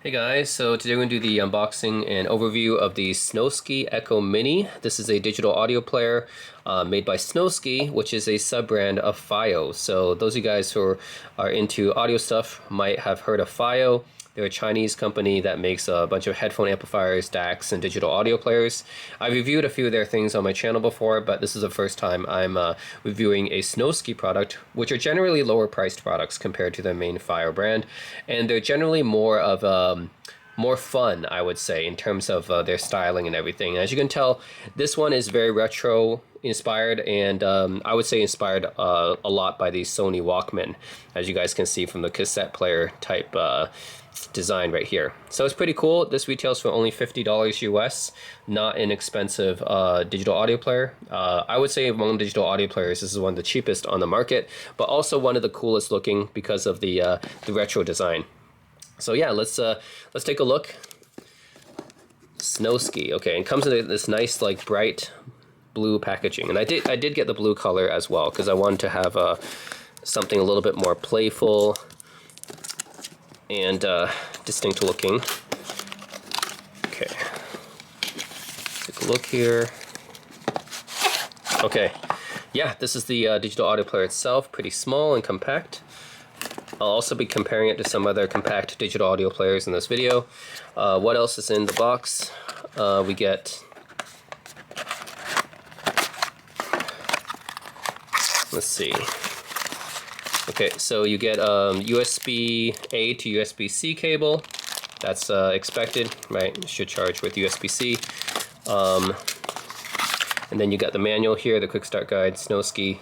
Hey guys, so today we're going to do the unboxing and overview of the Snowsky Echo Mini. This is a digital audio player made by Snowsky, which is a sub-brand of FiiO. So those of you guys who are into audio stuff might have heard of FiiO. They're a Chinese company that makes a bunch of headphone amplifiers, DACs, and digital audio players. I've reviewed a few of their things on my channel before, but this is the first time I'm reviewing a Snowsky product, which are generally lower priced products compared to their main FiiO brand. And they're generally more of more fun, I would say, in terms of their styling and everything. As you can tell, this one is very retro inspired, and I would say inspired a lot by the Sony Walkman, as you guys can see from the cassette player type design right here. So it's pretty cool. This retails for only $50 US, not an expensive digital audio player. I would say among digital audio players, this is one of the cheapest on the market, but also one of the coolest looking because of the retro design. So yeah, let's take a look. Snowsky, okay, and comes in this nice like bright blue packaging, and I did get the blue color as well because I wanted to have something a little bit more playful and distinct looking. Okay, take a look here. Okay, yeah, this is the digital audio player itself, pretty small and compact. I'll also be comparing it to some other compact digital audio players in this video. What else is in the box? We get, let's see. Okay, so you get USB-A to USB-C cable. That's expected, right? It should charge with USB-C. And then you got the manual here, the quick start guide, Snowsky.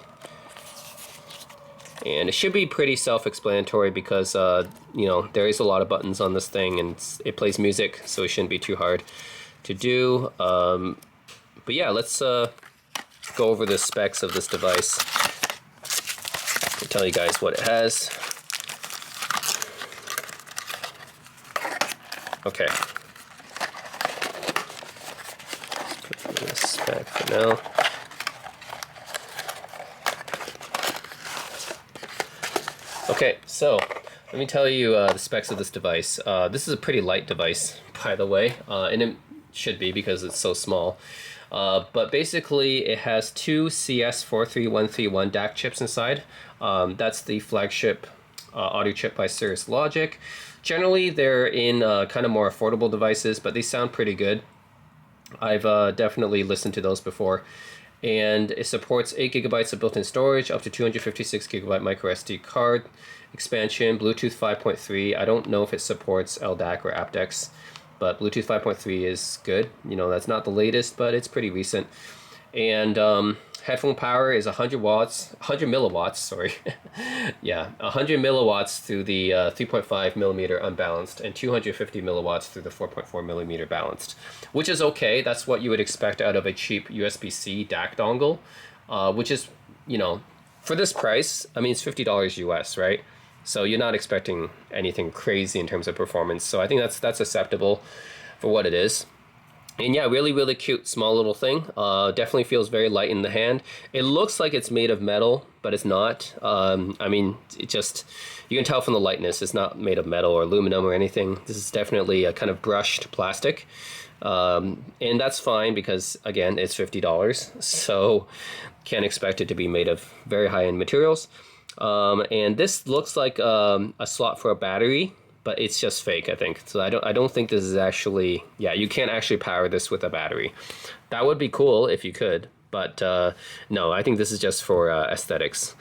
And it should be pretty self-explanatory because, you know, there is a lot of buttons on this thing and it plays music, so it shouldn't be too hard to do. But yeah, let's go over the specs of this device. I'll tell you guys what it has. Okay. Put this back for now. Okay, so let me tell you the specs of this device. This is a pretty light device, by the way, and it should be because it's so small. But basically, it has two CS43131 DAC chips inside. That's the flagship audio chip by Cirrus Logic. Generally, they're in kind of more affordable devices, but they sound pretty good. I've definitely listened to those before. And it supports 8 gigabytes of built-in storage, up to 256 gigabyte micro SD card expansion, Bluetooth 5.3. I don't know if it supports LDAC or aptX, but Bluetooth 5.3 is good. You know, that's not the latest, but it's pretty recent. And headphone power is 100 milliwatts, sorry. Yeah, 100 milliwatts through the 3.5 millimeter unbalanced and 250 milliwatts through the 4.4 millimeter balanced, which is okay. That's what you would expect out of a cheap USB-C DAC dongle, which is, you know, for this price, I mean, it's $50 US, right? So you're not expecting anything crazy in terms of performance. So I think that's acceptable for what it is. And yeah, really, really cute, small little thing. Definitely feels very light in the hand. It looks like it's made of metal, but it's not. I mean, it just, you can tell from the lightness, it's not made of metal or aluminum or anything. This is definitely a kind of brushed plastic. And that's fine because, again, it's $50. So can't expect it to be made of very high-end materials. And this looks like a slot for a battery, but it's just fake, I think. So I don't think this is actually, yeah, you can't actually power this with a battery. That would be cool if you could, but no, I think this is just for aesthetics.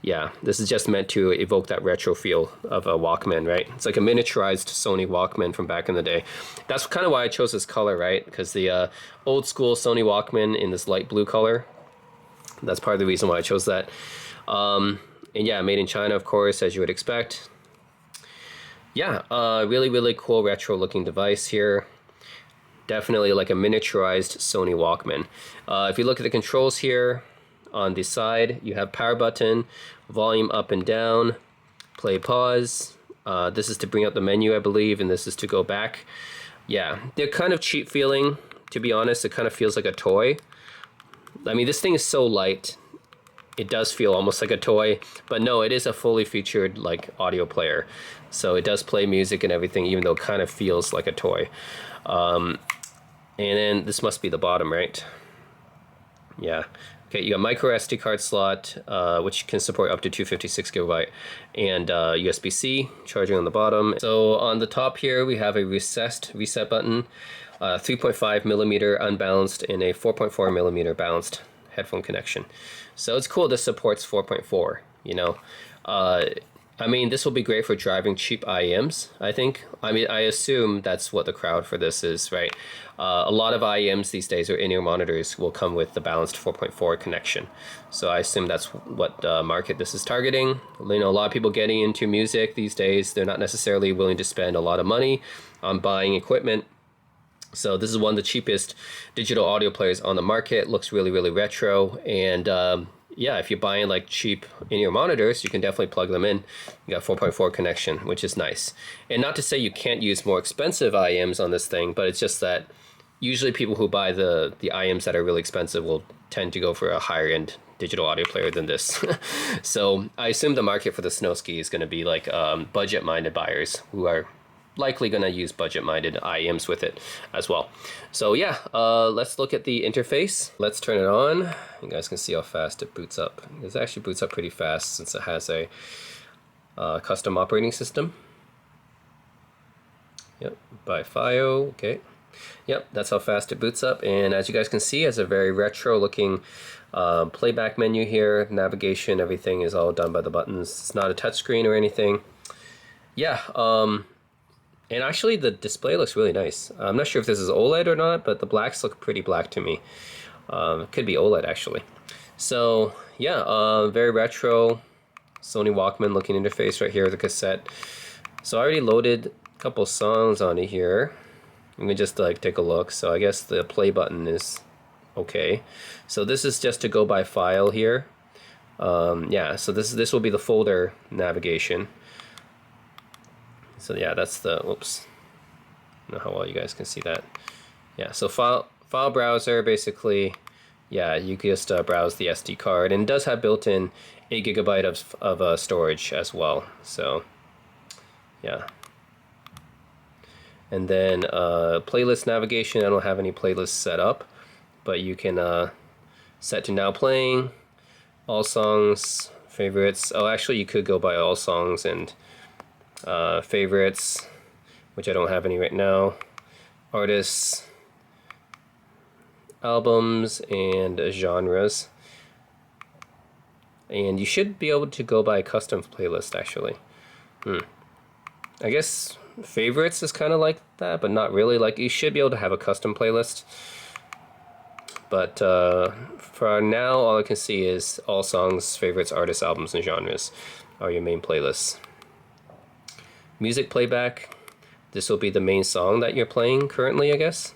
Yeah, this is just meant to evoke that retro feel of a Walkman, right? It's like a miniaturized Sony Walkman from back in the day. That's kind of why I chose this color, right? Because the old school Sony Walkman in this light blue color, that's part of the reason why I chose that. And yeah, made in China, of course, as you would expect. Yeah, really, really cool retro looking device here. Definitely like a miniaturized Sony Walkman. If you look at the controls here on the side, you have power button, volume up and down, play, pause. This is to bring up the menu, I believe, and this is to go back. Yeah, they're kind of cheap feeling, to be honest. It kind of feels like a toy. I mean, this thing is so light. it does feel almost like a toy, but no, it is a fully featured like audio player. So it does play music and everything, even though it kind of feels like a toy. And then this must be the bottom, right? Yeah. Okay, you got micro SD card slot, which can support up to 256 gigabyte, and USB-C charging on the bottom. So on the top here, we have a reset button, 3.5 millimeter unbalanced and a 4.4 millimeter balanced headphone connection. So it's cool this supports 4.4, you know. I mean, this will be great for driving cheap IEMs, I think. I mean, I assume that's what the crowd for this is, right? A lot of IEMs these days, or in-ear monitors, will come with the balanced 4.4 connection. So I assume that's what market this is targeting. You know, a lot of people getting into music these days, they're not necessarily willing to spend a lot of money on buying equipment. So this is one of the cheapest digital audio players on the market. Looks really, really retro. And yeah, if you're buying like cheap in-ear monitors, you can definitely plug them in. You got 4.4 connection, which is nice. And not to say you can't use more expensive IEMs on this thing, but it's just that usually people who buy the IEMs that are really expensive will tend to go for a higher end digital audio player than this. So I assume the market for the Snowsky is going to be like budget-minded buyers who are likely going to use budget-minded IEMs with it as well. So yeah, let's look at the interface. Let's turn it on. You guys can see how fast it boots up. It actually boots up pretty fast since it has a custom operating system. Yep, by FiiO. Okay. Yep, that's how fast it boots up. And as you guys can see, it has a very retro-looking playback menu here. Navigation, everything is all done by the buttons. It's not a touchscreen or anything. Yeah. And actually, the display looks really nice. I'm not sure if this is OLED or not, but the blacks look pretty black to me. It could be OLED, actually. So, yeah, very retro Sony Walkman looking interface right here with the cassette. So I already loaded a couple songs onto here. Let me just like take a look. So I guess the play button is okay. So this is just to go by file here. Yeah, so this will be the folder navigation. So yeah, that's the, oops, I don't know how well you guys can see that. Yeah, so file browser, basically, yeah, you can just browse the SD card, and it does have built-in 8 gigabyte of storage as well. So yeah. And then playlist navigation, I don't have any playlists set up, but you can set to now playing, all songs, favorites. Oh, actually you could go by all songs and favorites, which I don't have any right now, artists, albums, and genres. And you should be able to go by custom playlist, actually. I guess favorites is kind of like that, but not really. Like, you should be able to have a custom playlist. But for now, all I can see is all songs, favorites, artists, albums, and genres are your main playlists. Music playback, this will be the main song that you're playing currently, I guess.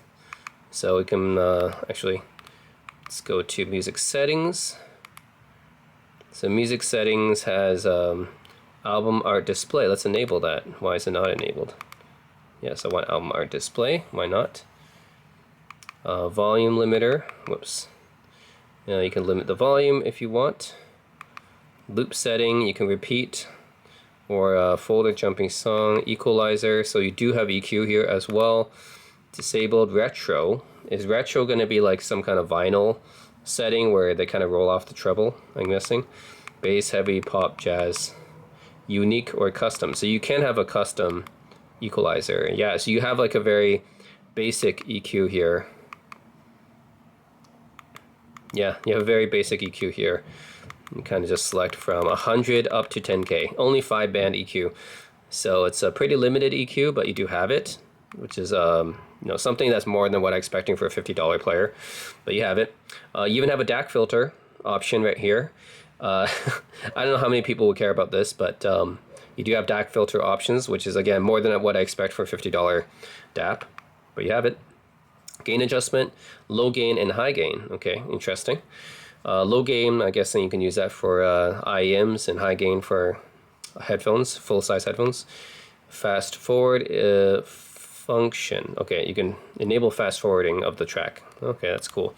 So we can actually, let's go to music settings. So music settings has album art display. Let's enable that. Why is it not enabled? Yes, I want album art display. Why not? Volume limiter. Whoops. Now you can limit the volume if you want. Loop setting, you can repeat, or folder jumping song. Equalizer, so you do have EQ here as well. Disabled. Retro. Is retro going to be like some kind of vinyl setting where they kind of roll off the treble, I'm guessing? Bass, heavy, pop, jazz. Unique or custom. So you can have a custom equalizer. Yeah, so you have like a very basic EQ here. Yeah, you have a very basic EQ here. You kind of just select from 100 up to 10K. Only 5-band EQ. So it's a pretty limited EQ, but you do have it, which is you know, something that's more than what I'm expecting for a $50 player. But you have it. You even have a DAC filter option right here. I don't know how many people will care about this, but you do have DAC filter options, which is, again, more than what I expect for a $50 DAP. But you have it. Gain adjustment, low gain and high gain. Okay, interesting. Low gain, I guess then you can use that for IEMs, and high gain for headphones, full-size headphones. Fast forward function. Okay, you can enable fast forwarding of the track. Okay, that's cool.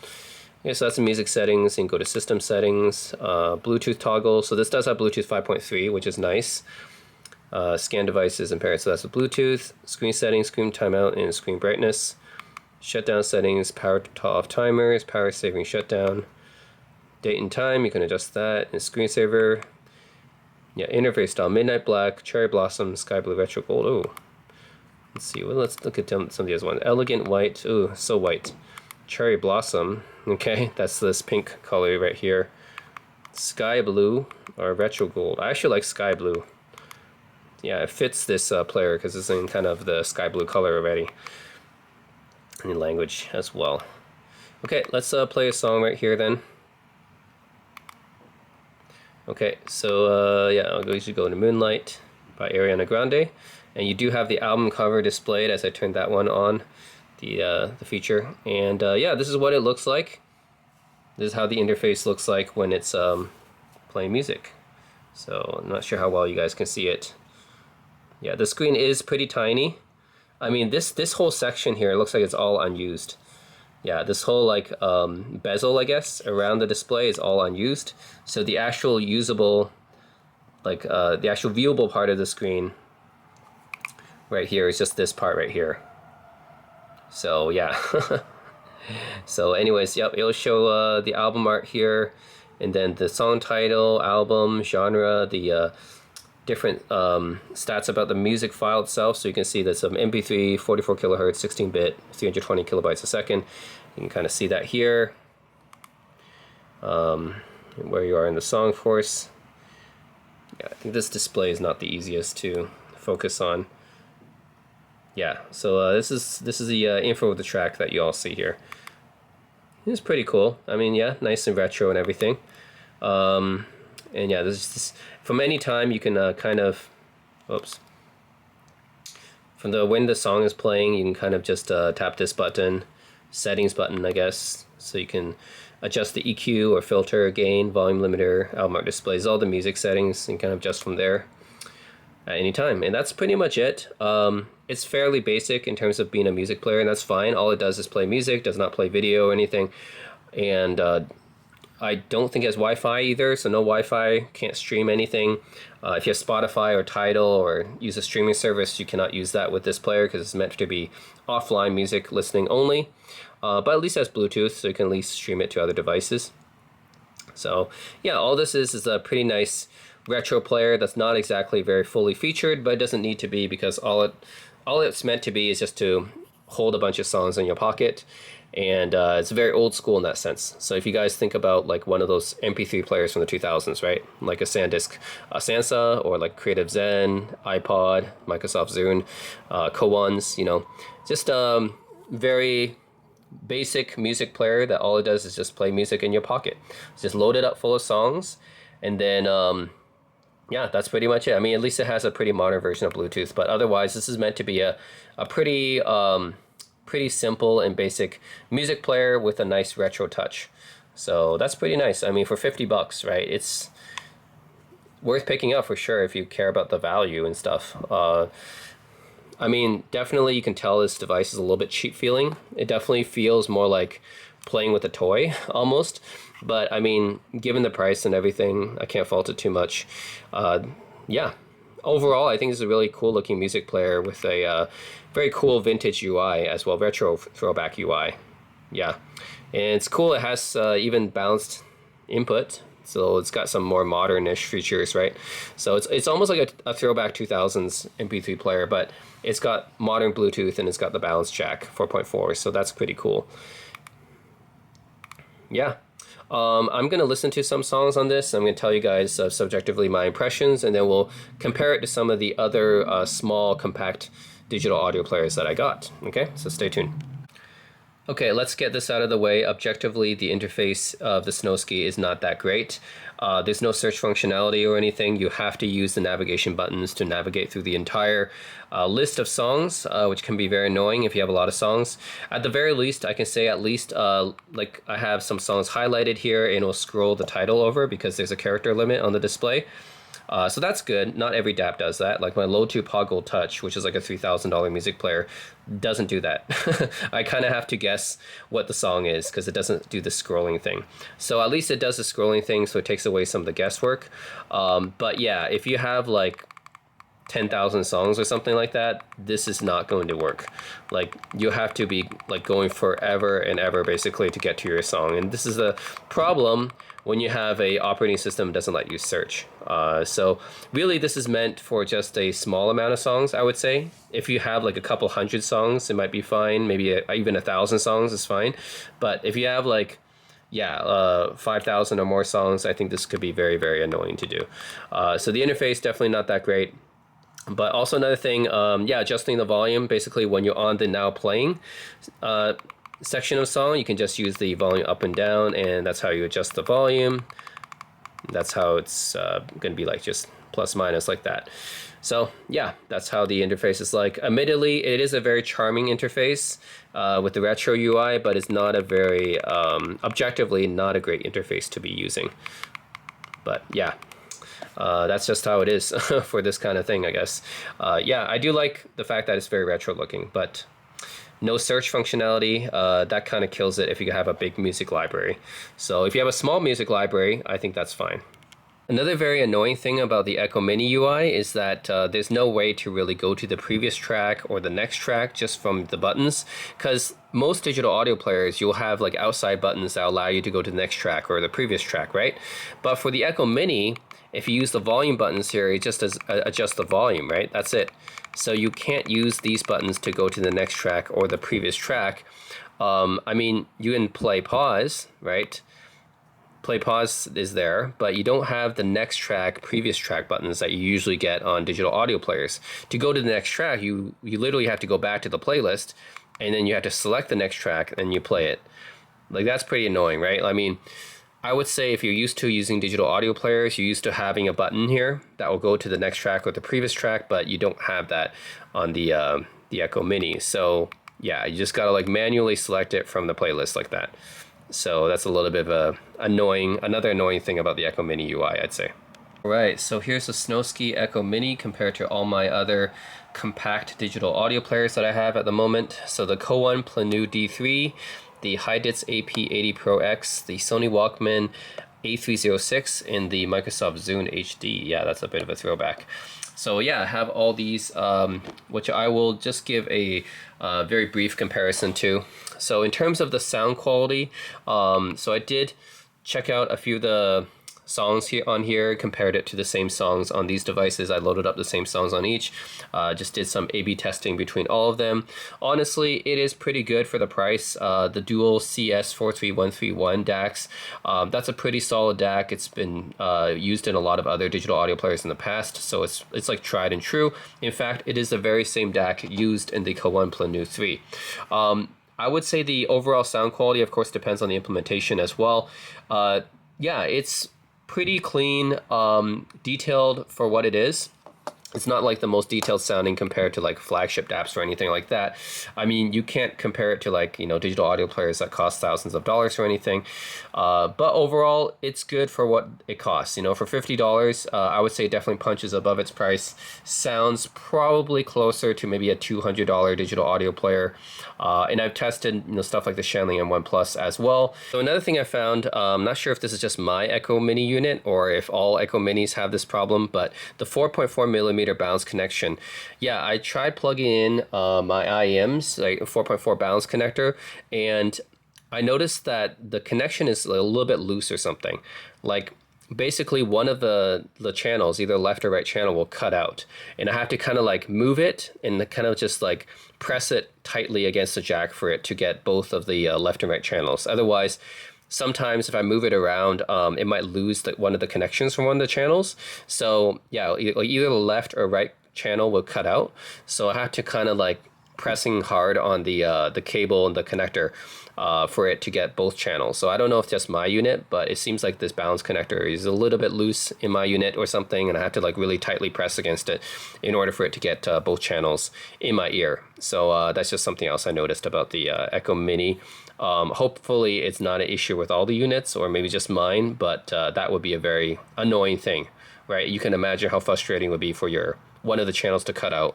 Okay, so that's the music settings. You can go to system settings, Bluetooth toggle. So this does have Bluetooth 5.3, which is nice. Scan devices and parents. So that's the Bluetooth, screen settings, screen timeout, and screen brightness. Shutdown settings, power off timers, power saving shutdown. Date and time, you can adjust that. And screensaver. Yeah, interface style, midnight black, cherry blossom, sky blue, retro gold. Oh, let's see. Well, let's look at some of the other ones. Elegant white. Oh, so white. Cherry blossom. Okay, that's this pink color right here. Sky blue or retro gold. I actually like sky blue. Yeah, it fits this player because it's in kind of the sky blue color already. And language as well. Okay, let's play a song right here then. Okay, so yeah, I'll go to Moonlight by Ariana Grande. And you do have the album cover displayed as I turned that one on, the feature. And yeah, this is what it looks like. This is how the interface looks like when it's playing music. So I'm not sure how well you guys can see it. Yeah, the screen is pretty tiny. I mean, this whole section here looks like it's all unused. Yeah, this whole like bezel, I guess, around the display is all unused. So the actual usable, like the actual viewable part of the screen right here is just this part right here. So yeah. So anyways, yep, it'll show the album art here, and then the song title, album, genre, the different stats about the music file itself. So you can see that some MP3, 44 kilohertz, 16-bit, 320 kilobytes a second. You can kind of see that here, where you are in the song, of course. Yeah, I think this display is not the easiest to focus on. Yeah, so this is the info of the track that you all see here. It's pretty cool. I mean, yeah, nice and retro and everything. And yeah, this from any time you can kind of, oops. From when the song is playing, you can kind of just tap this button, settings button, I guess, so you can adjust the EQ or filter, gain, volume limiter, album art displays, all the music settings, and kind of adjust from there at any time. And that's pretty much it. It's fairly basic in terms of being a music player, and that's fine. All it does is play music, does not play video or anything. And I don't think it has Wi-Fi either, so no Wi-Fi, can't stream anything. If you have Spotify or Tidal or use a streaming service, you cannot use that with this player because it's meant to be offline music listening only. But at least it has Bluetooth, so you can at least stream it to other devices. So yeah, all this is a pretty nice retro player that's not exactly very fully featured, but it doesn't need to be, because all it's meant to be is just to hold a bunch of songs in your pocket. And it's very old school in that sense. So if you guys think about like one of those MP3 players from the 2000s, right? Like a SanDisk Sansa, or like Creative Zen, iPod, Microsoft Zune, Cowons, you know, just very basic music player that all it does is just play music in your pocket. It's just load it up full of songs, and then yeah, that's pretty much it. I mean, at least it has a pretty modern version of Bluetooth, but otherwise this is meant to be a pretty pretty simple and basic music player with a nice retro touch. So that's pretty nice. I mean, for 50 bucks, right? It's worth picking up for sure if you care about the value and stuff. I mean, definitely you can tell this device is a little bit cheap feeling. It definitely feels more like playing with a toy almost. But I mean, given the price and everything, I can't fault it too much. Yeah. Overall, I think this is a really cool looking music player with a very cool vintage UI as well, retro throwback UI. Yeah, and it's cool. It has even balanced input, so it's got some more modern-ish features, right? So it's almost like a throwback 2000s MP3 player, but it's got modern Bluetooth and it's got the balance jack 4.4, so that's pretty cool. Yeah. I'm going to listen to some songs on this. I'm going to tell you guys subjectively my impressions, and then we'll compare it to some of the other small, compact digital audio players that I got. Okay, so stay tuned. Okay, let's get this out of the way. Objectively, the interface of the Snowsky is not that great. There's no search functionality or anything. You have to use the navigation buttons to navigate through the entire list of songs, which can be very annoying if you have a lot of songs. At the very least, I can say at least, like I have some songs highlighted here, and it'll scroll the title over because there's a character limit on the display. So that's good. Not every DAP does that. Like my Low 2 Poggle Touch, which is like a $3,000 music player, doesn't do that. I kind of have to guess what the song is because it doesn't do the scrolling thing. So at least it does the scrolling thing, so it takes away some of the guesswork. But yeah, if you have like 10,000 songs or something like that, this is not going to work. Like you have to be like going forever and ever basically to get to your song, and this is a problem when you have a operating system that doesn't let you search. So really this is meant for just a small amount of songs, I would say. If you have like a couple hundred songs, it might be fine. Maybe even 1,000 songs is fine. But if you have like 5,000 or more songs, I think this could be very, very annoying to do. So the interface definitely not that great. But also another thing, adjusting the volume. Basically, when you're on the now playing section of song, you can just use the volume up and down, and that's how you adjust the volume. That's how it's going to be like just plus minus like that. So yeah, that's how the interface is like. Admittedly, it is a very charming interface with the retro UI, but it's not a very, objectively not a great interface to be using. But yeah. That's just how it is for this kind of thing, I guess. Yeah, I do like the fact that it's very retro looking, but no search functionality. That kind of kills it if you have a big music library. So if you have a small music library, I think that's fine. Another very annoying thing about the Echo Mini UI is that there's no way to really go to the previous track or the next track just from the buttons, because most digital audio players, you'll have like outside buttons that allow you to go to the next track or the previous track, right? But for the Echo Mini, if you use the volume buttons here, it just does adjust the volume, right? That's it. So you can't use these buttons to go to the next track or the previous track. I mean, you can play pause, right? Play pause is there, but you don't have the next track, previous track buttons that you usually get on digital audio players. To go to the next track, you literally have to go back to the playlist, and then you have to select the next track and you play it. Like that's pretty annoying, right? I mean, I would say if you're used to using digital audio players, you're used to having a button here that will go to the next track or the previous track, but you don't have that on the Echo Mini. So yeah, you just gotta like manually select it from the playlist like that. So that's a little bit of another annoying thing about the Echo Mini UI, I'd say. All right, so here's the Snowsky Echo Mini compared to all my other compact digital audio players that I have at the moment. So the Cowon Planu D3, the Hidizs AP80 Pro X, the Sony Walkman A306, and the Microsoft Zune HD. Yeah, that's a bit of a throwback. So yeah, I have all these, which I will just give a very brief comparison to. So in terms of the sound quality, so I did check out a few of the songs here, compared it to the same songs on these devices. I loaded up the same songs on each, just did some A/B testing between all of them. Honestly, it is pretty good for the price. The dual CS43131 DACs, that's a pretty solid DAC. It's been used in a lot of other digital audio players in the past, so it's like tried and true. In fact, it is the very same DAC used in the Cowon Planu 3. I would say the overall sound quality, of course, depends on the implementation as well. Yeah, it's pretty clean, detailed for what it is. It's not like the most detailed sounding compared to like flagship DAPs or anything like that. I mean, you can't compare it to like, digital audio players that cost thousands of dollars or anything. But overall, it's good for what it costs. For $50, I would say it definitely punches above its price. Sounds probably closer to maybe a $200 digital audio player. And I've tested, stuff like the Shanley M1 Plus as well. So another thing I found, I'm not sure if this is just my Echo Mini unit or if all Echo Minis have this problem, but the 4.4 millimeter bounce connection. Yeah, I tried plugging in my IEMs, like a 4.4 bounce connector, and I noticed that the connection is a little bit loose or something. Like basically one of the channels, either left or right channel, will cut out, and I have to kind of like move it and kind of just like press it tightly against the jack for it to get both of the left and right channels. Otherwise, sometimes if I move it around, it might lose one of the connections from one of the channels. So yeah, either the left or right channel will cut out. So I have to kind of like pressing hard on the cable and the connector for it to get both channels. So I don't know if it's just my unit, but it seems like this bounce connector is a little bit loose in my unit or something, and I have to like really tightly press against it in order for it to get both channels in my ear. So that's just something else I noticed about the Echo Mini. Hopefully it's not an issue with all the units, or maybe just mine, but that would be a very annoying thing right? You can imagine how frustrating it would be for your one of the channels to cut out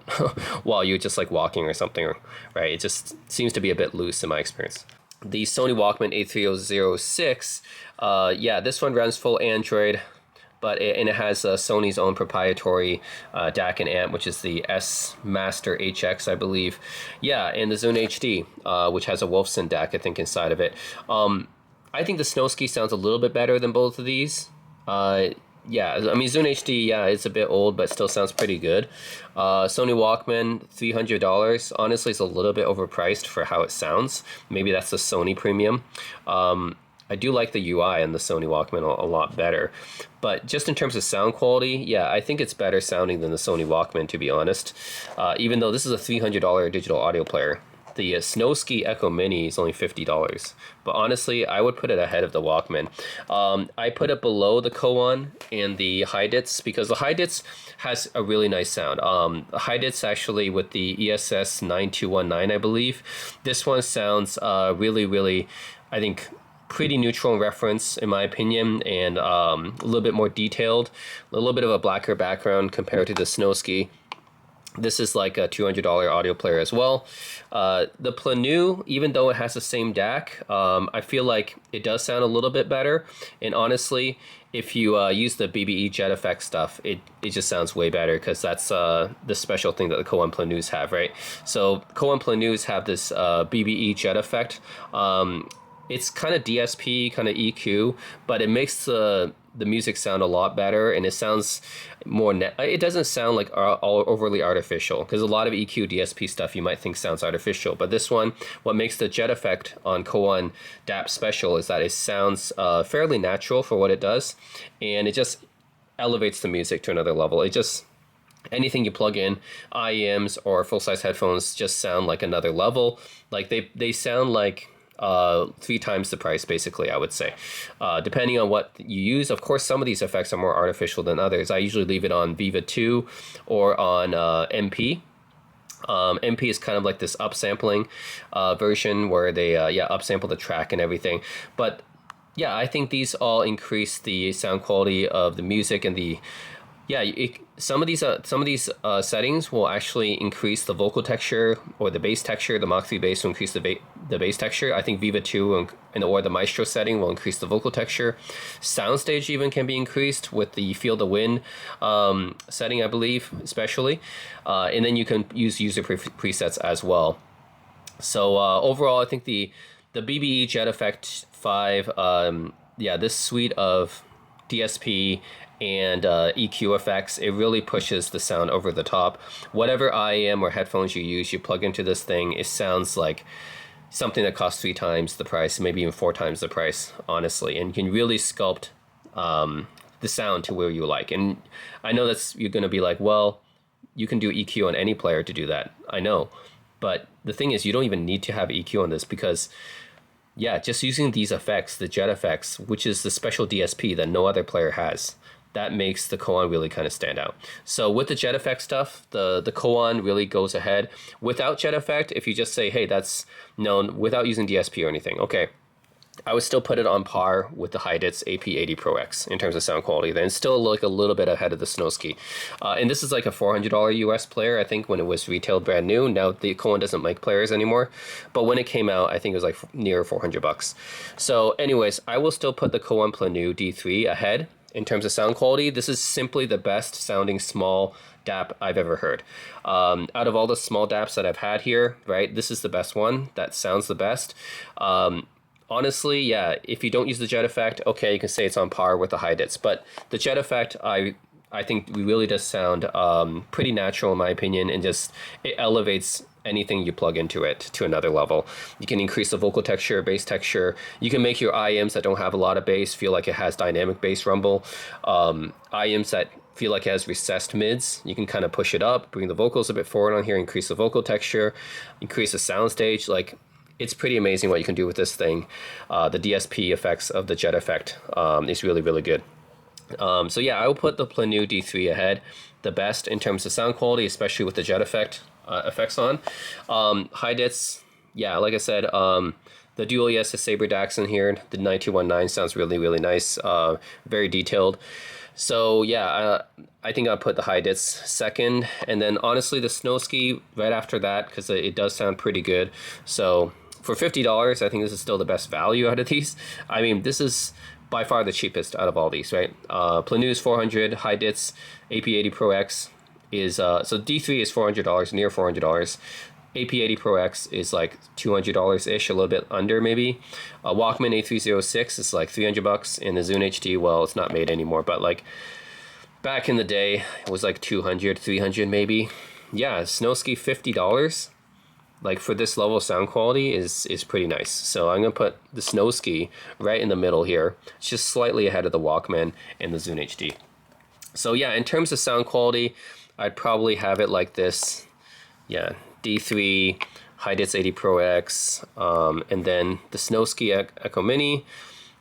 while you're just like walking or something, right? It just seems to be a bit loose in my experience. The Sony Walkman A306, yeah, this one runs full Android, but it has Sony's own proprietary DAC and amp, which is the S Master HX, I believe. Yeah, and the Zune HD, which has a Wolfson DAC, I think, inside of it. I think the Snowsky sounds a little bit better than both of these. Yeah, I mean, Zune HD, yeah, it's a bit old, but still sounds pretty good. Sony Walkman, $300. Honestly, it's a little bit overpriced for how it sounds. Maybe that's the Sony premium. I do like the UI on the Sony Walkman a lot better. But just in terms of sound quality, yeah, I think it's better sounding than the Sony Walkman, to be honest. Even though this is a $300 digital audio player. The Snowsky Echo Mini is only $50, but honestly, I would put it ahead of the Walkman. I put it below the Cowon and the Hidizs because the Hidizs has a really nice sound. Hidizs actually with the ESS 9219, I believe. This one sounds really, I think, pretty neutral in reference, in my opinion, and a little bit more detailed, a little bit of a blacker background compared to the Snowsky. This is like a $200 audio player as well. The Planu, even though it has the same DAC, I feel like it does sound a little bit better. And honestly, if you use the BBE Jet Effect stuff, it just sounds way better because that's the special thing that the Cowon Planus have, right? So Cowon Planus have this BBE Jet Effect. It's kind of DSP, kind of EQ, but it makes the music sound a lot better, and it sounds more it doesn't sound like all overly artificial, because a lot of EQ DSP stuff you might think sounds artificial, but this one, what makes the Jet Effect on Cowon DAP special is that it sounds fairly natural for what it does, and it just elevates the music to another level. It just, anything you plug in, IEMs or full-size headphones just sound like another level. Like they sound like 3 times the price, basically, I would say. Depending on what you use, of course, some of these effects are more artificial than others. I usually leave it on Viva 2 or on MP. MP is kind of like this upsampling version where they upsample the track and everything. But yeah, I think these all increase the sound quality of the music, and the some of these settings will actually increase the vocal texture or the bass texture. The Mach 3 bass will increase the bass texture. I think Viva 2 or the Maestro setting will increase the vocal texture. Soundstage even can be increased with the Feel the Wind setting, I believe, especially. And then you can use user presets as well. So overall, I think the BBE Jet Effect 5, this suite of DSP and EQ effects, it really pushes the sound over the top. Whatever IEM or headphones you use, you plug into this thing, it sounds like something that costs 3 times the price, maybe even 4 times the price, honestly. And you can really sculpt the sound to where you like. And I know you're going to be like, well, you can do EQ on any player to do that. I know. But the thing is, you don't even need to have EQ on this, because just using these effects, the jet effects, which is the special DSP that no other player has, that makes the Cowon really kind of stand out. So with the jet effect stuff, the Cowon really goes ahead. Without jet effect, if you just say, hey, that's known, without using DSP or anything, okay, I would still put it on par with the Hidizs AP80 Pro X in terms of sound quality. Then still like a little bit ahead of the Snowsky. And this is like a $400 US player, I think, when it was retailed brand new. Now the Cowon doesn't make players anymore, but when it came out, I think it was like near $400. So anyways, I will still put the Cowon Planu D3 ahead in terms of sound quality. This is simply the best sounding small DAP I've ever heard. Out of all the small DAPs that I've had here, right, this is the best one that sounds the best. Honestly, if you don't use the jet effect, okay, you can say it's on par with the Hidizs, but the jet effect, I think really does sound pretty natural in my opinion, and just it elevates anything you plug into it to another level. You can increase the vocal texture, bass texture. You can make your IEMs that don't have a lot of bass feel like it has dynamic bass rumble. IEMs that feel like it has recessed mids, you can kind of push it up, bring the vocals a bit forward on here, increase the vocal texture, increase the soundstage. Like, it's pretty amazing what you can do with this thing. The DSP effects of the jet effect is really, really good. So yeah, I will put the Planu D3 ahead, the best in terms of sound quality, especially with the jet effect effects on. Hidizs, like I said, the dual ESS Saber DACs in here, the 9219 sounds really, really nice, very detailed. So yeah, I think I'll put the Hidizs second, and then honestly the Snowsky right after that, because it does sound pretty good. So for $50, I think this is still the best value out of these. I mean, this is by far the cheapest out of all these, right? Planu's 400, Hidizs AP80 Pro X is so D3 is $400, near $400. AP80 Pro X is like $200 ish, a little bit under maybe. Walkman A306 is like $300, and the Zune HD, well, it's not made anymore, but like back in the day, it was like 200, 300 maybe. Yeah, Snowsky $50, like for this level of sound quality is pretty nice. So I'm gonna put the Snowsky right in the middle here. It's just slightly ahead of the Walkman and the Zune HD. So yeah, in terms of sound quality, I'd probably have it like this. Yeah, D3, Hidizs 80 Pro X, and then the Snowsky Echo Mini,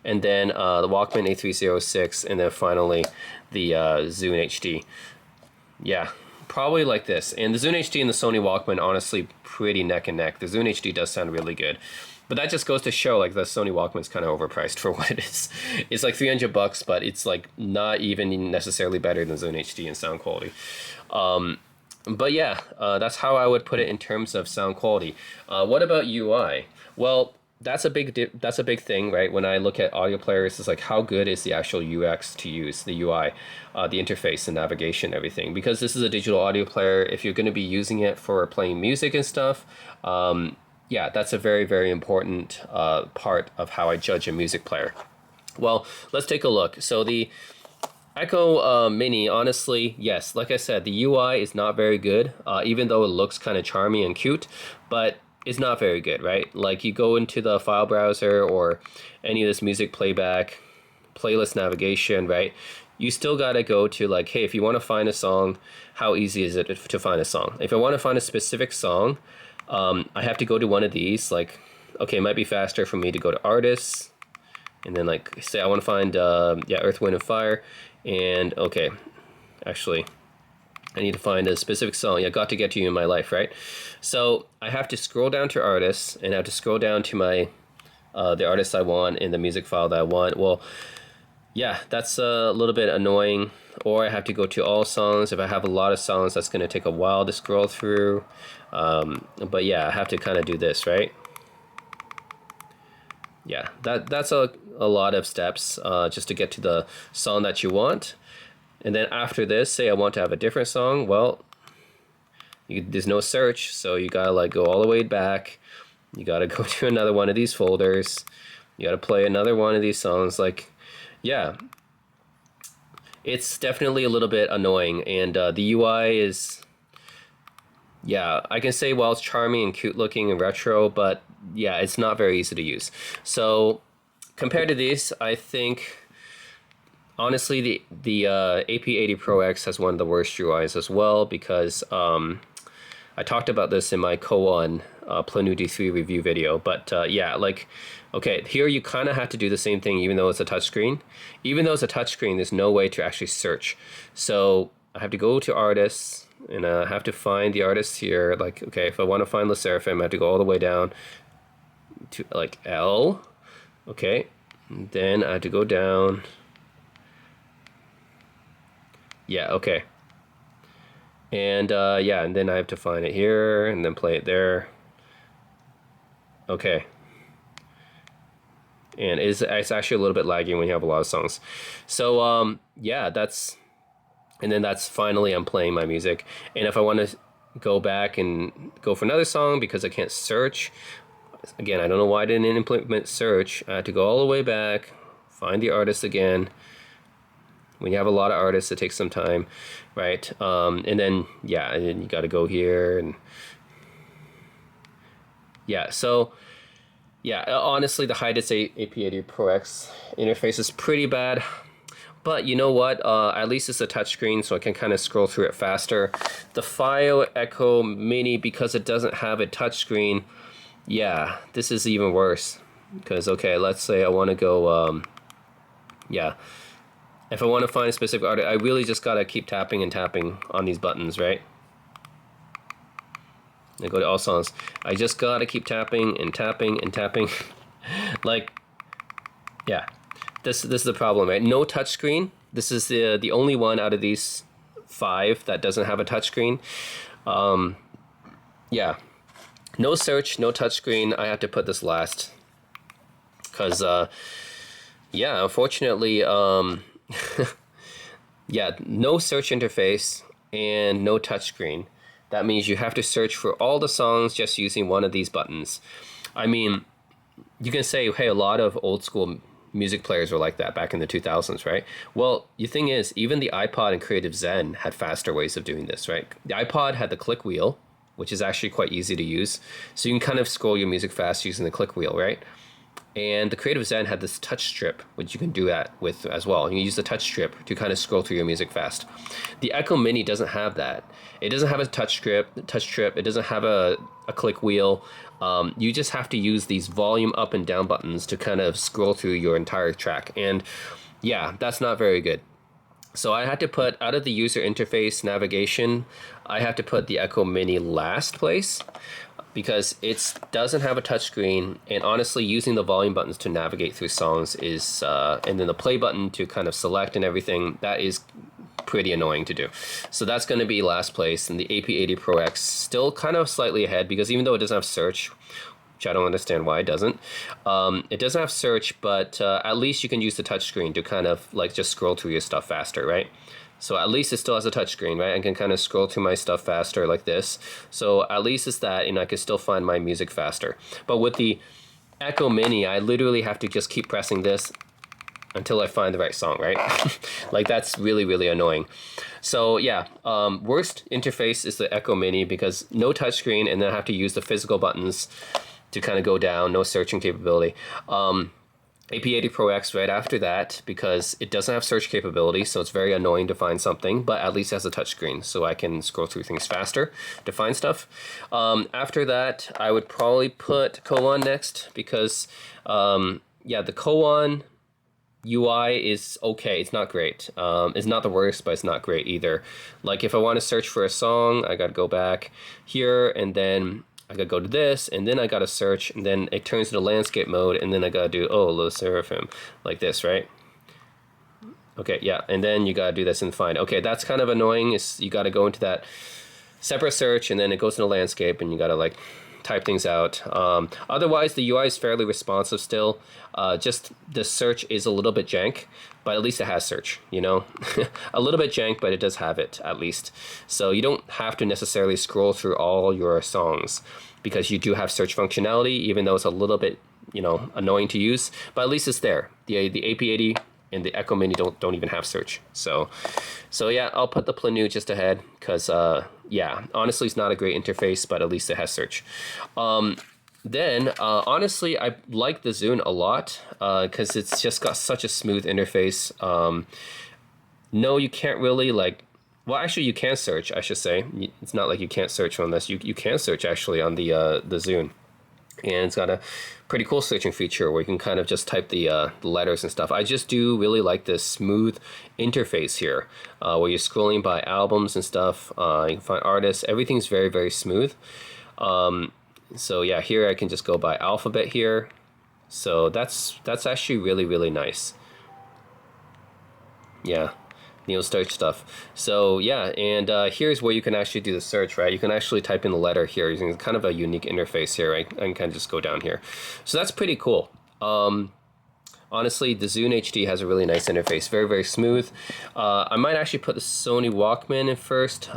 and then the Walkman A306, and then finally the Zune HD. Yeah, probably like this. And the Zune HD and the Sony Walkman, honestly, pretty neck and neck. The Zune HD does sound really good. But that just goes to show, like, the Sony Walkman's kind of overpriced for what it is. It's like $300, but it's like not even necessarily better than Zune HD in sound quality. But yeah, that's how I would put it in terms of sound quality. What about UI? Well, that's a big thing, right? When I look at audio players, it's like how good is the actual UX to use, the UI, the interface, the navigation, everything. Because this is a digital audio player, if you're going to be using it for playing music and stuff, yeah, that's a very, very important part of how I judge a music player. Well, let's take a look. So the Echo Mini, honestly, yes, like I said, the UI is not very good, even though it looks kind of charming and cute, but it's not very good, right? Like you go into the file browser or any of this music playback, playlist navigation, right? You still gotta go to like, hey, if you want to find a song, how easy is it to find a song? If I want to find a specific song, I have to go to one of these, like, okay, it might be faster for me to go to artists, and then like, say I want to find, yeah, Earth, Wind, and Fire. And okay, actually, I need to find a specific song. Yeah, Got to Get to You in My Life, right? So I have to scroll down to artists, and I have to scroll down to my the artist I want in the music file that I want. Well, yeah, that's a little bit annoying. Or I have to go to all songs. If I have a lot of songs, that's going to take a while to scroll through. But yeah, I have to kind of do this, right? Yeah, that's a lot of steps just to get to the song that you want. And then after this, say I want to have a different song, well, there's no search, so you gotta like go all the way back. You gotta go to another one of these folders. You gotta play another one of these songs. Like, yeah, it's definitely a little bit annoying. And the UI is, yeah, I can say, well, it's charming and cute looking and retro, but yeah, it's not very easy to use. So compared to these, I think honestly the AP80 Pro X has one of the worst UIs as well, because I talked about this in my Cowon Planu D3 review video. But yeah, like, okay, here you kind of have to do the same thing even though it's a touchscreen. Even though it's a touchscreen, there's no way to actually search. So I have to go to artists, and I have to find the artist here. Like, okay, if I want to find Le Sserafim, I have to go all the way down to like L. Okay, and then I have to go down. Yeah, okay. And yeah, and then I have to find it here and then play it there. Okay. And it's actually a little bit laggy when you have a lot of songs. So yeah, and then that's finally I'm playing my music. And if I want to go back and go for another song because I can't search, again, I don't know why I didn't implement search. I had to go all the way back, find the artist again. When you have a lot of artists, it takes some time, right? And then, yeah, and then you got to go here. And yeah, so yeah, honestly, the Hidizs AP80 Pro X interface is pretty bad. But you know what? At least it's a touchscreen, so I can kind of scroll through it faster. The FiiO Echo Mini, because it doesn't have a touchscreen, yeah, this is even worse. Because, okay, let's say I want to go, yeah. If I want to find a specific artist, I really just got to keep tapping and tapping on these buttons, right? I go to all songs. I just got to keep tapping and tapping and tapping. Like, yeah. This is the problem, right? No touchscreen, This is the only one out of these 5 that doesn't have a touchscreen. Yeah, no search, no touchscreen. I have to put this last because yeah, unfortunately, yeah, no search interface and no touchscreen. That means you have to search for all the songs just using one of these buttons. I mean, you can say, hey, a lot of old school music players were like that back in the 2000s, right? Well, the thing is, even the iPod and Creative Zen had faster ways of doing this, right? The iPod had the click wheel, which is actually quite easy to use. So you can kind of scroll your music fast using the click wheel, right? And the Creative Zen had this touch strip, which you can do that with as well. You can use the touch strip to kind of scroll through your music fast. The Echo Mini doesn't have that. It doesn't have a touch strip. It doesn't have a click wheel. You just have to use these volume up and down buttons to kind of scroll through your entire track. And yeah, that's not very good. So I had to put, out of the user interface navigation, I have to put the Echo Mini last place, because it doesn't have a touchscreen, and honestly, using the volume buttons to navigate through songs is, and then the play button to kind of select and everything, that is pretty annoying to do. So that's going to be last place, and the AP80 Pro X still kind of slightly ahead, because even though it doesn't have search, which I don't understand why it doesn't have search, but at least you can use the touchscreen to kind of like just scroll through your stuff faster, right? So at least it still has a touchscreen, right? I can kind of scroll through my stuff faster like this. So at least it's that, and I can still find my music faster. But with the Echo Mini, I literally have to just keep pressing this until I find the right song, right? Like, that's really, really annoying. So yeah, worst interface is the Echo Mini, because no touchscreen, and then I have to use the physical buttons to kind of go down, no searching capability. AP80 Pro X right after that, because it doesn't have search capability, so it's very annoying to find something, but at least it has a touchscreen, so I can scroll through things faster to find stuff. After that, I would probably put Cowon next, because yeah, the Cowon UI is okay. It's not great. It's not the worst, but it's not great either. Like, if I want to search for a song, I gotta go back here, and then I gotta go to this, and then I gotta search, and then it turns into landscape mode, and then I gotta do, oh, low seraphim, like this, right? Okay, yeah, and then you gotta do this and find. Okay, that's kind of annoying. Is you gotta go into that separate search, and then it goes into landscape, and you gotta like type things out. Otherwise, the UI is fairly responsive still. Just the search is a little bit jank, but at least it has search, you know? A little bit jank, but it does have it, at least. So you don't have to necessarily scroll through all your songs, because you do have search functionality, even though it's a little bit, you know, annoying to use, but at least it's there. The AP80 and the Echo Mini don't even have search. So yeah, I'll put the Planu just ahead, because yeah, honestly, it's not a great interface, but at least it has search. Then honestly, I like the Zune a lot, because it's just got such a smooth interface. No, you can't really like, well, actually you can search, I should say. It's not like you can't search on this. You can search actually on the Zune. And it's got a pretty cool searching feature where you can kind of just type the letters and stuff. I just do really like this smooth interface here, where you're scrolling by albums and stuff. You can find artists. Everything's very, very smooth. So yeah, here I can just go by alphabet here. So that's actually really, really nice. Yeah. Neo search stuff. So yeah, and here's where you can actually do the search, right? You can actually type in the letter here using kind of a unique interface here, right? I can kind of just go down here. So that's pretty cool. Honestly, the Zune HD has a really nice interface, very, very smooth. I might actually put the Sony Walkman in first,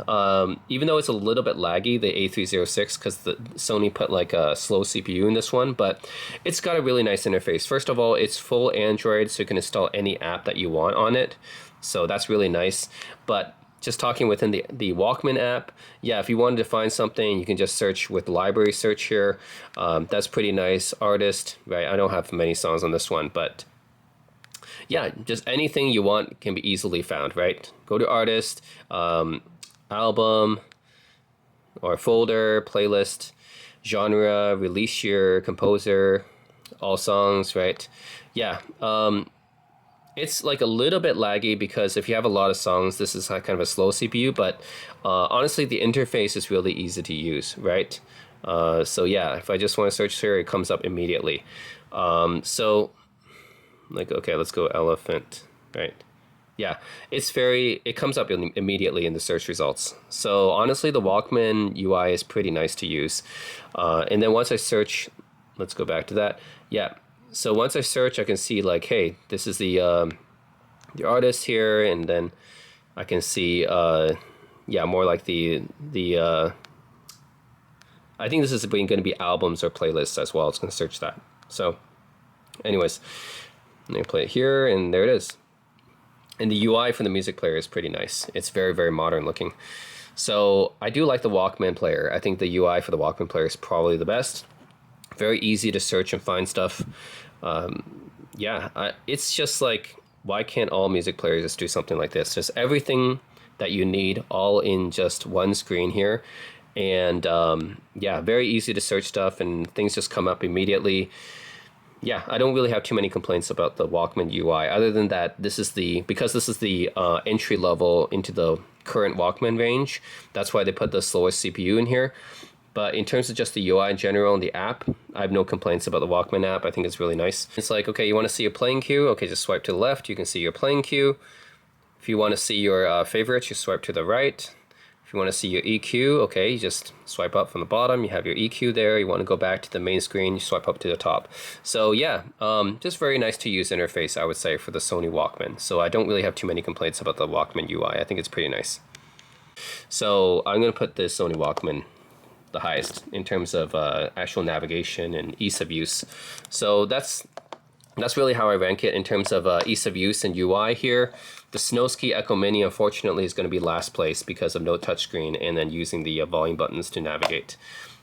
even though it's a little bit laggy, the A306, because the Sony put like a slow CPU in this one, but it's got a really nice interface. First of all, it's full Android, so you can install any app that you want on it. So that's really nice. But just talking within the Walkman app, yeah, if you wanted to find something, you can just search with library search here. That's pretty nice. Artist, right? I don't have many songs on this one, but yeah, just anything you want can be easily found, right? Go to artist, album, or folder, playlist, genre, release year, composer, all songs, right? Yeah. It's like a little bit laggy, because if you have a lot of songs, this is kind of a slow CPU, but honestly, the interface is really easy to use, right? So yeah, if I just want to search here, it comes up immediately. So like, okay, let's go elephant, right? Yeah, it comes up immediately in the search results. So honestly, the Walkman UI is pretty nice to use. And then once I search, let's go back to that. Yeah, so once I search, I can see like, hey, this is the artist here, and then I can see, yeah, more like the I think this is going to be albums or playlists as well. It's going to search that. So anyways, I'm going to play it here, and there it is. And the UI for the music player is pretty nice. It's very, very modern looking. So I do like the Walkman player. I think the UI for the Walkman player is probably the best. Very easy to search and find stuff. Yeah, it's just like, why can't all music players just do something like this? Just everything that you need all in just one screen here. And yeah, very easy to search stuff, and things just come up immediately. Yeah, I don't really have too many complaints about the Walkman UI, other than that because this is the entry level into the current Walkman range. That's why they put the slowest CPU in here. But in terms of just the UI in general and the app, I have no complaints about the Walkman app. I think it's really nice. It's like, okay, you want to see your playing queue? Okay, just swipe to the left. You can see your playing queue. If you want to see your favorites, you swipe to the right. If you want to see your EQ, okay, you just swipe up from the bottom. You have your EQ there. You want to go back to the main screen, you swipe up to the top. So yeah, just very nice to use interface, I would say, for the Sony Walkman. So I don't really have too many complaints about the Walkman UI. I think it's pretty nice. So I'm going to put the Sony Walkman the highest in terms of actual navigation and ease of use. So that's really how I rank it in terms of ease of use and UI here. The Snowsky Echo Mini, unfortunately, is going to be last place because of no touchscreen and then using the volume buttons to navigate.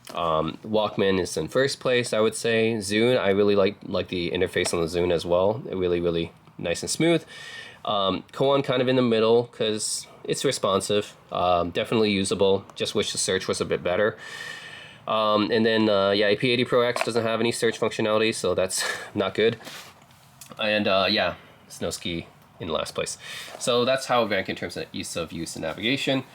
Walkman is in first place, I would say. Zune, I really like the interface on the Zune as well. Really, really nice and smooth. Cowon kind of in the middle because it's responsive, definitely usable. Just wish the search was a bit better. And then, yeah, AP80 Pro X doesn't have any search functionality, so that's not good. And yeah, Snowsky in last place. So that's how I rank in terms of ease of use and navigation.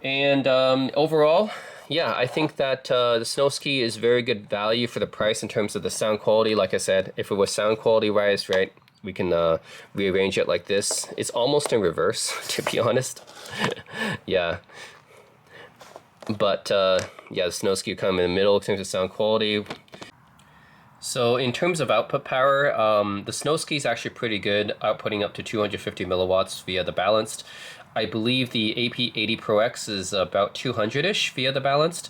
And overall, yeah, I think that the Snowsky is very good value for the price in terms of the sound quality. Like I said, if it was sound quality wise, right, we can rearrange it like this. It's almost in reverse, to be honest. Yeah. But yeah, the Snowsky come in the middle in terms of sound quality. So in terms of output power, the Snowsky is actually pretty good, outputting up to 250 milliwatts via the balanced. I believe the AP80 Pro X is about 200-ish via the balanced.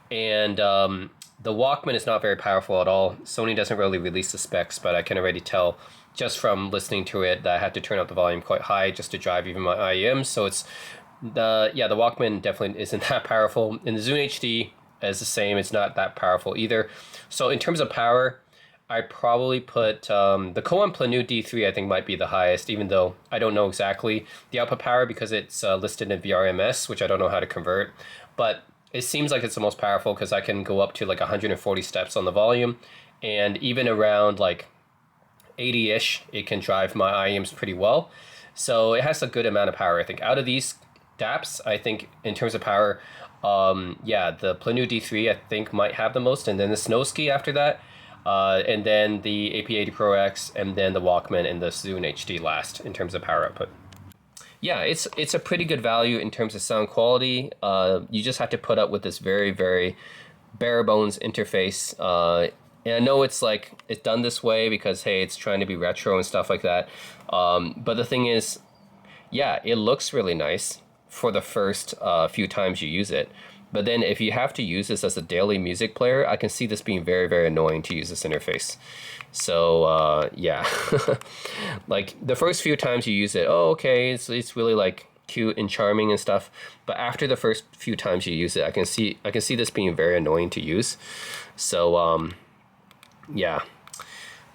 And the Walkman is not very powerful at all. Sony doesn't really release the specs, but I can already tell just from listening to it that I had to turn up the volume quite high just to drive even my IEMs. So it's the Walkman definitely isn't that powerful. And the Zune HD is the same. It's not that powerful either. So in terms of power, I probably put the Cowon Planu D3 I think might be the highest, even though I don't know exactly the output power because it's listed in VRMS, which I don't know how to convert. But it seems like it's the most powerful because I can go up to like 140 steps on the volume, and even around like 80-ish, it can drive my IEMs pretty well. So it has a good amount of power. I think out of these DAPs, I think in terms of power, yeah, the Planu D3 I think might have the most, and then the Snowsky after that, and then the AP80 Pro X, and then the Walkman and the Zune HD last in terms of power output. Yeah, it's a pretty good value in terms of sound quality. You just have to put up with this very, very bare bones interface. And I know it's like it's done this way because hey, it's trying to be retro and stuff like that. But the thing is, yeah, it looks really nice for the first few times you use it. But then if you have to use this as a daily music player, I can see this being very, very annoying to use this interface. So yeah, like the first few times you use it, oh, okay, it's really like cute and charming and stuff. But after the first few times you use it, I can see this being very annoying to use. So yeah.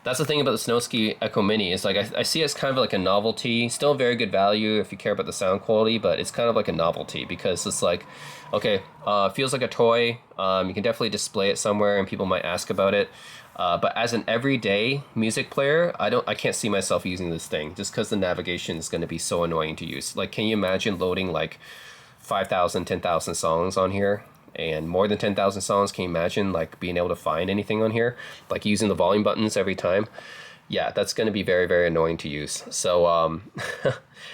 That's the thing about the Snowsky Echo Mini is like I see it as kind of like a novelty. Still very good value if you care about the sound quality, but it's kind of like a novelty because it's like, okay, feels like a toy. You can definitely display it somewhere and people might ask about it. But as an everyday music player, I can't see myself using this thing just because the navigation is going to be so annoying to use. Like, can you imagine loading like 5,000, 10,000 songs on here? And more than 10,000 songs, can you imagine like being able to find anything on here? Like using the volume buttons every time? yeah, that's going to be very, very annoying to use. So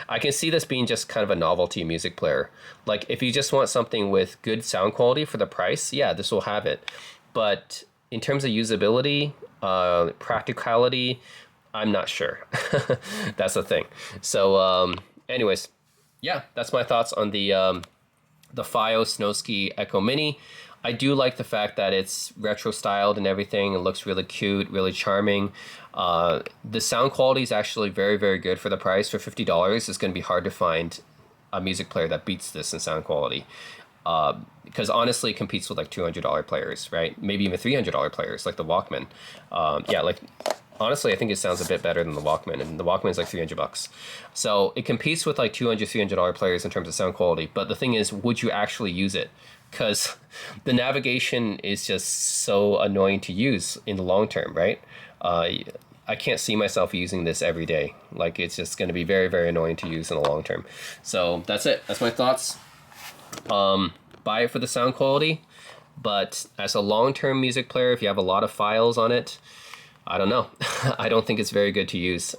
I can see this being just kind of a novelty music player. Like if you just want something with good sound quality for the price, yeah, this will have it. But in terms of usability, practicality, I'm not sure. That's the thing. So anyways, yeah, that's my thoughts on the FiiO Snowsky Echo Mini. I do like the fact that it's retro styled and everything. It looks really cute, really charming. The sound quality is actually very, very good for the price. For $50, it's going to be hard to find a music player that beats this in sound quality. Because honestly, it competes with like $200 players, right? Maybe even $300 players like the Walkman. Yeah, like honestly, I think it sounds a bit better than the Walkman, and the Walkman is like $300. So it competes with like $200, $300 players in terms of sound quality. But the thing is, would you actually use it? Because the navigation is just so annoying to use in the long term, right? I can't see myself using this every day. Like it's just going to be very, very annoying to use in the long term. So that's it. That's my thoughts. Buy it for the sound quality, but as a long-term music player, if you have a lot of files on it, I don't know. I don't think it's very good to use.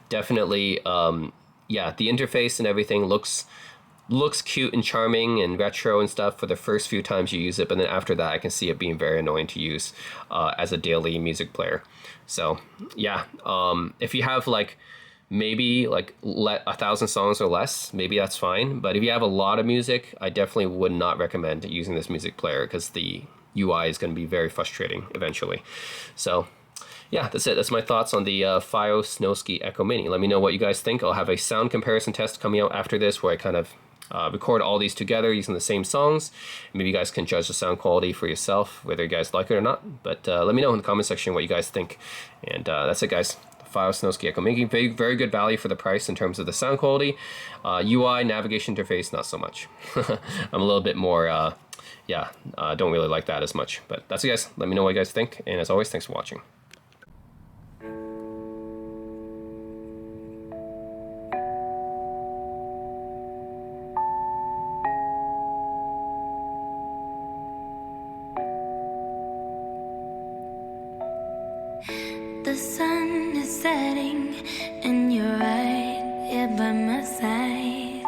Definitely, yeah, the interface and everything looks cute and charming and retro and stuff for the first few times you use it, but then after that I can see it being very annoying to use as a daily music player. So yeah, if you have like maybe like 1,000 songs or less, maybe that's fine. But if you have a lot of music, I definitely would not recommend using this music player because the UI is going to be very frustrating eventually. So yeah, that's it. That's my thoughts on the FiiO Snowsky Echo Mini. Let me know what you guys think. I'll have a sound comparison test coming out after this where I kind of record all these together using the same songs. Maybe you guys can judge the sound quality for yourself, whether you guys like it or not. But let me know in the comment section what you guys think. And that's it, guys. FiiO Snowsky Echo Mini, very, very good value for the price in terms of the sound quality. UI, navigation interface, not so much. I'm a little bit more, don't really like that as much. But that's it, guys. Let me know what you guys think. And as always, thanks for watching. The sun is setting and you're right here by my side,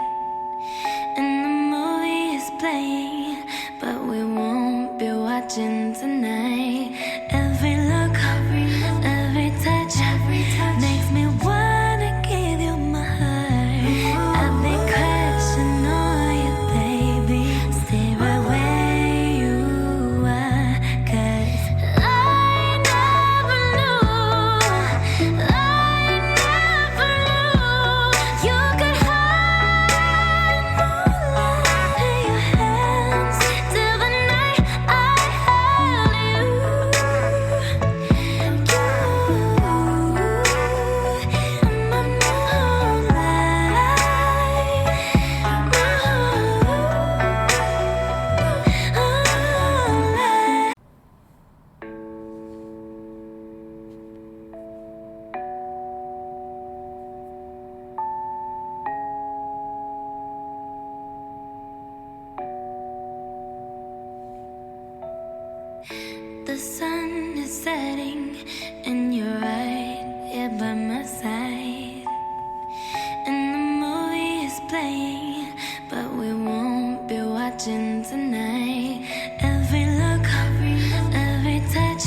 and the movie is playing, but we won't be watching tonight. Every look, every touch makes me wanna give you my heart. I've been crashing on you, baby. Stay right where you are, 'cause I never knew you could hide moonlight in your hands till the night I held you. My moonlight. The sun is setting and you're right here by my side, and the movie is playing, but we won't be watching tonight. Every look, every touch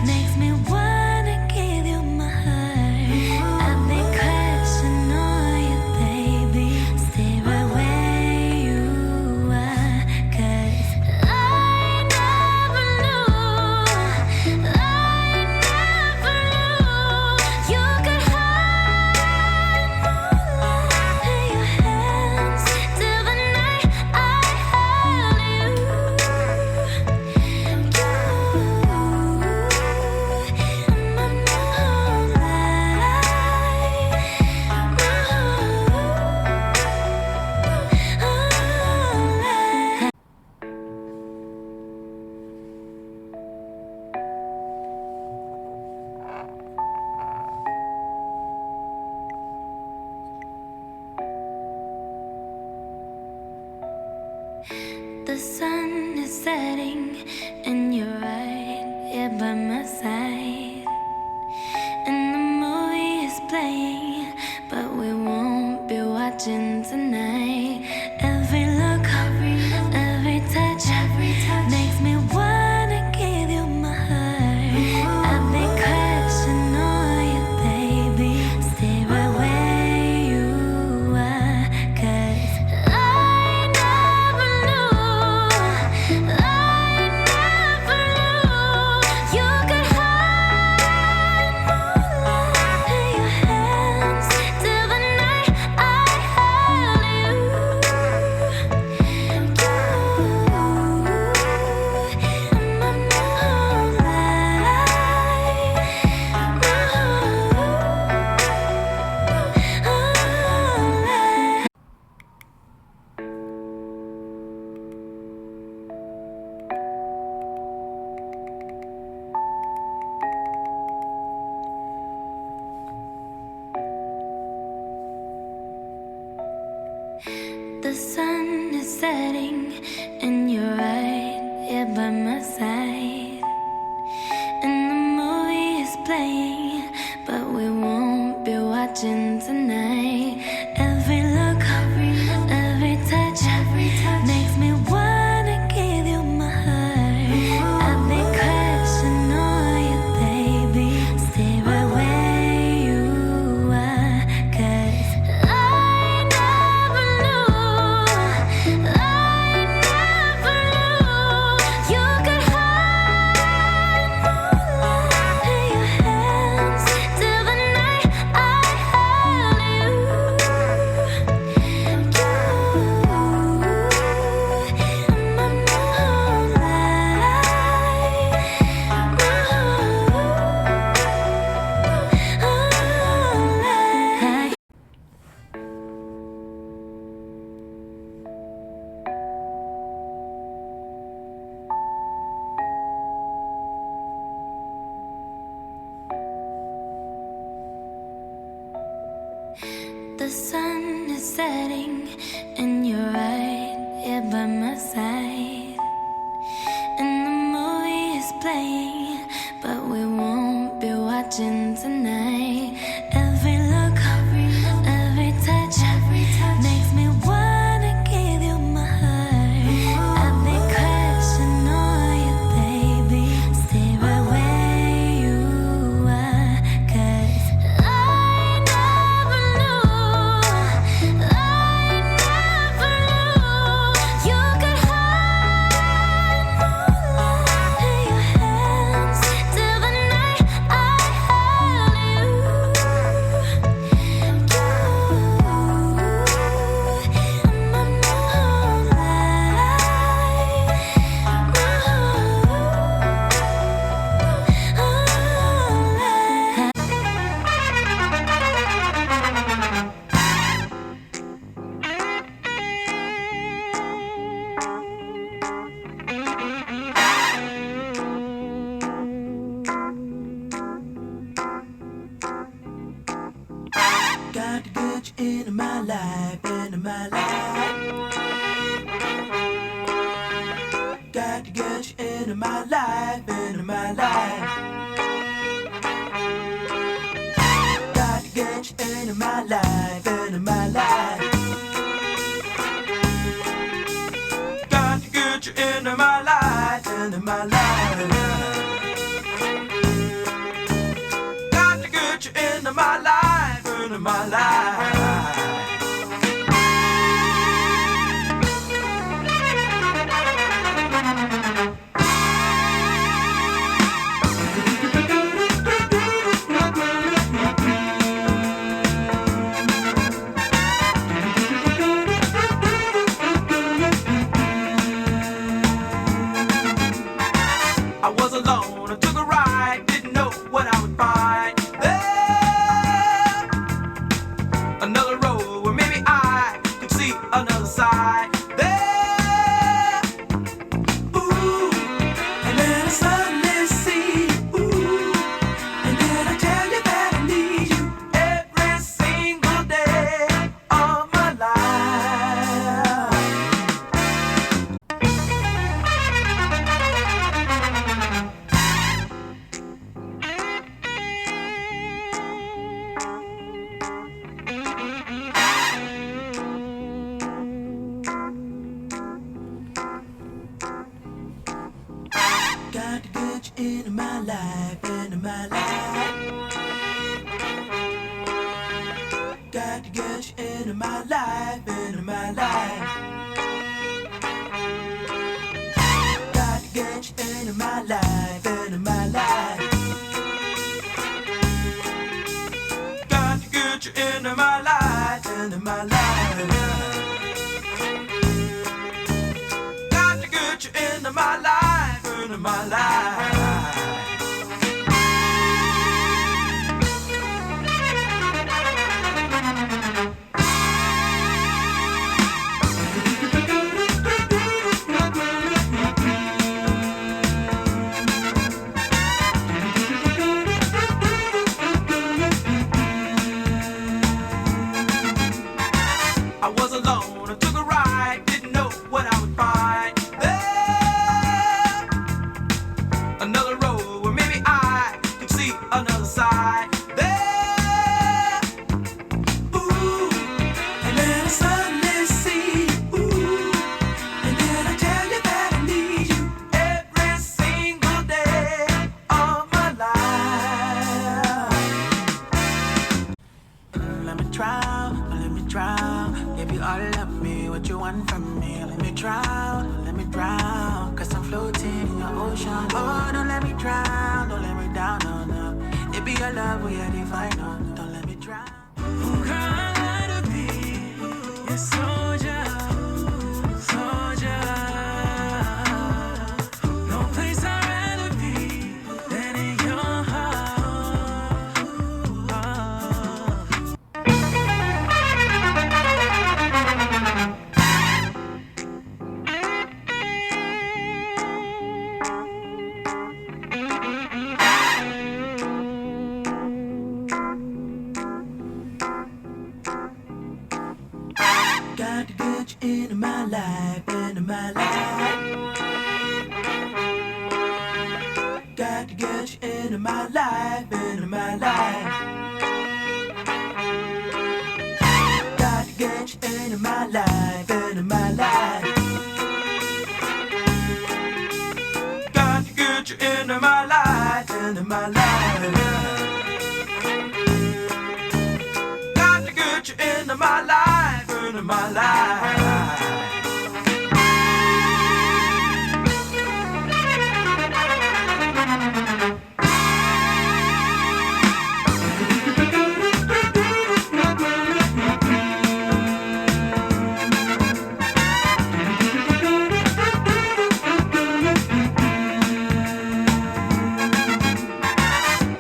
makes me wanna give you my heart. I've been crashing on you, baby. Stay right where you are, 'cause I never knew The sun is setting and you're right here by my side. And the movie is playing, but we won't be watching tonight. Every look, every touch makes me wanna give you my heart. I've been crushing on you, baby. Stay right where you are, 'cause I never knew you could hide moonlight in your hands till the night I held you. My moonlight. The sun is setting and you're right here by my side. And the movie is playing, but we won't be watching tonight. Every look, every touch makes me wanna give you my heart. I've been crushing on you, baby. Stay right where you are, 'cause I never knew you could hide moonlight in your hands till the night I held you. My Got to get you into my life, into my life. Got to get you into my life, into my life. Got to get you into my life, into my life. Got to get you into my life, into my life. Got to get you into my life, into my life. I was alone, I took a ride, didn't know what I would find there. Another road where maybe I could see another side there. Ooh, and then I suddenly see you. Ooh, and then I tell you that I need you every single day of my life. Got to get you into my life, into my life. Got to get you into my life, into my life. Got to get you into my life, into my life. Got to get you into my life, into my life. Got to get you into my life, into my life. I was alone, I took a ride. You all love me, what you want from me? Let me drown, cause I'm floating in your ocean. Oh, don't let me drown, don't let me down, no, no. It be your love, we are divine, no, don't let me drown. Ooh, girl, I wanna be your soldier, soldier. No place I'd rather be than in your heart. Got to get you into my life, into my life. Got to get you into my life, into my life. Got to get you into my life, into my life. Got to get you into my life, into my life. Got to get you into my life, into my life.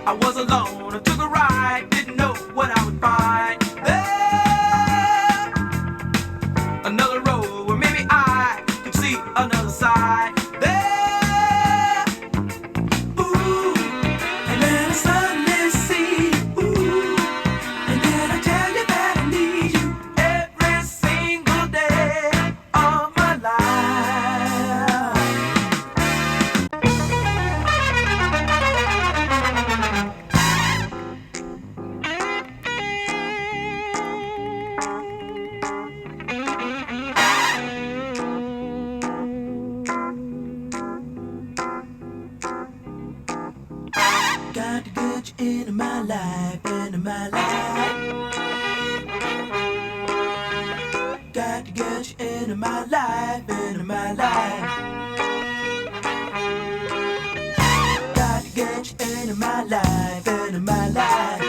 I was alone, I took a ride, didn't know what I would find there. Another road where maybe I could see another side there. Ooh, and then I suddenly see, ooh, and then I tell you that I need you every single day of my life. Got to get you into my life, into my life. Got to get you into my life, into my life. Got to get you into my life, into my life.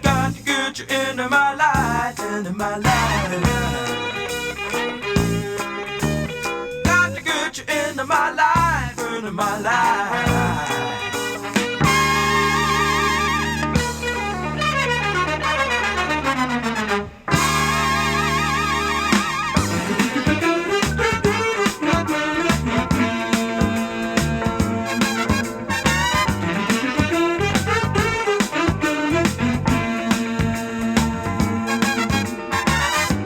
Got to get you into my life, into my life. Got to get you into my life, into my life.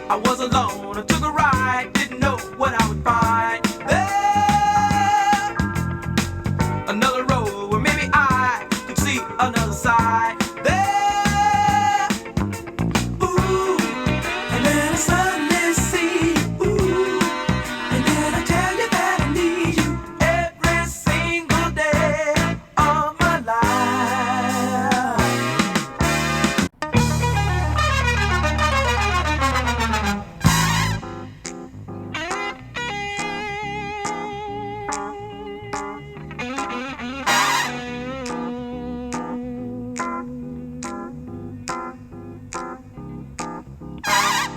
I was alone, I took a ride, didn't know what I would find there. Another road where maybe I could see another side there. Ooh, and then I suddenly see, ooh, and then I tell you that I need you every single day of my life.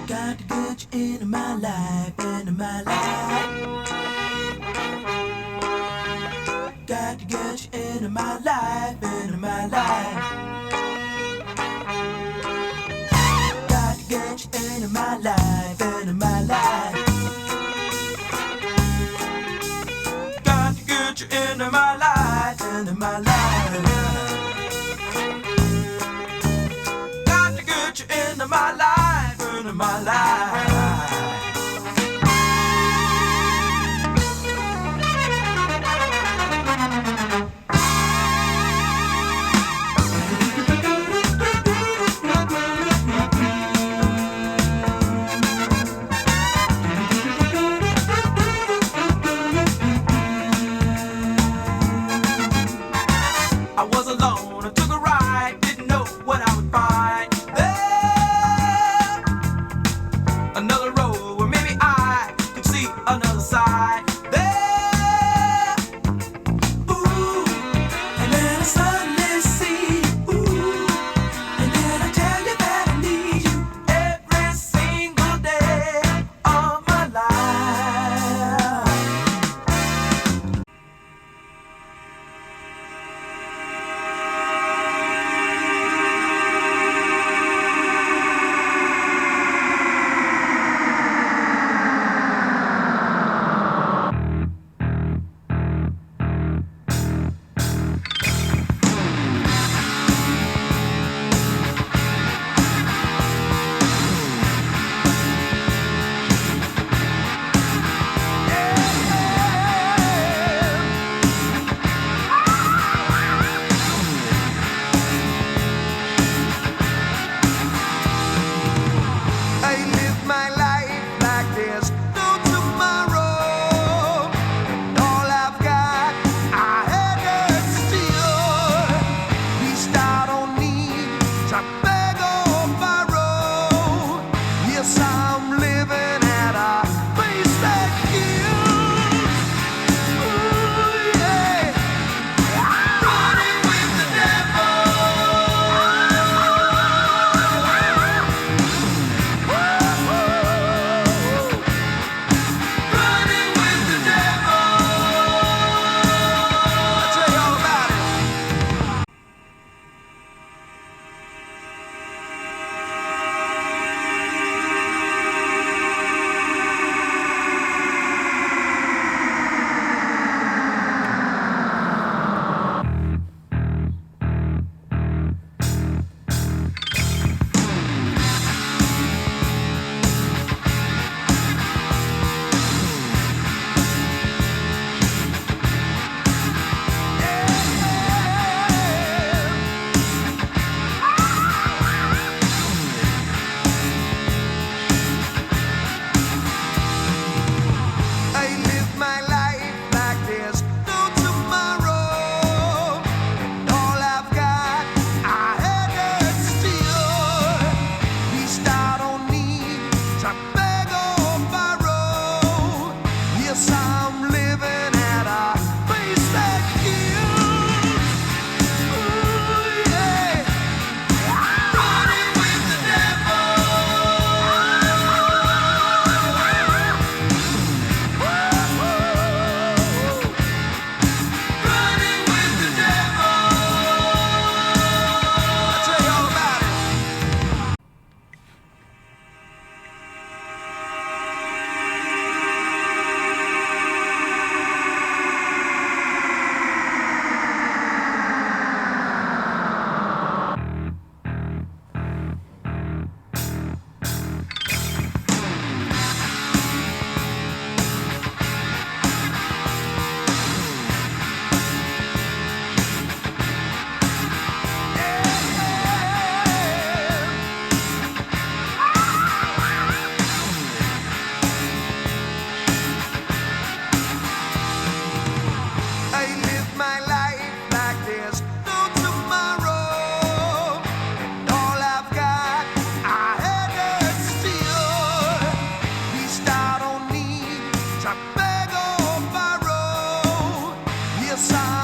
Got to get you into my life, into my life. Got to get you into my life, into my life. Got to get you into my life, into my life. Got to get you into my life, into my life. Got to get you into my life, into my life. I was alone, I took a ride, didn't know what I would find there. side.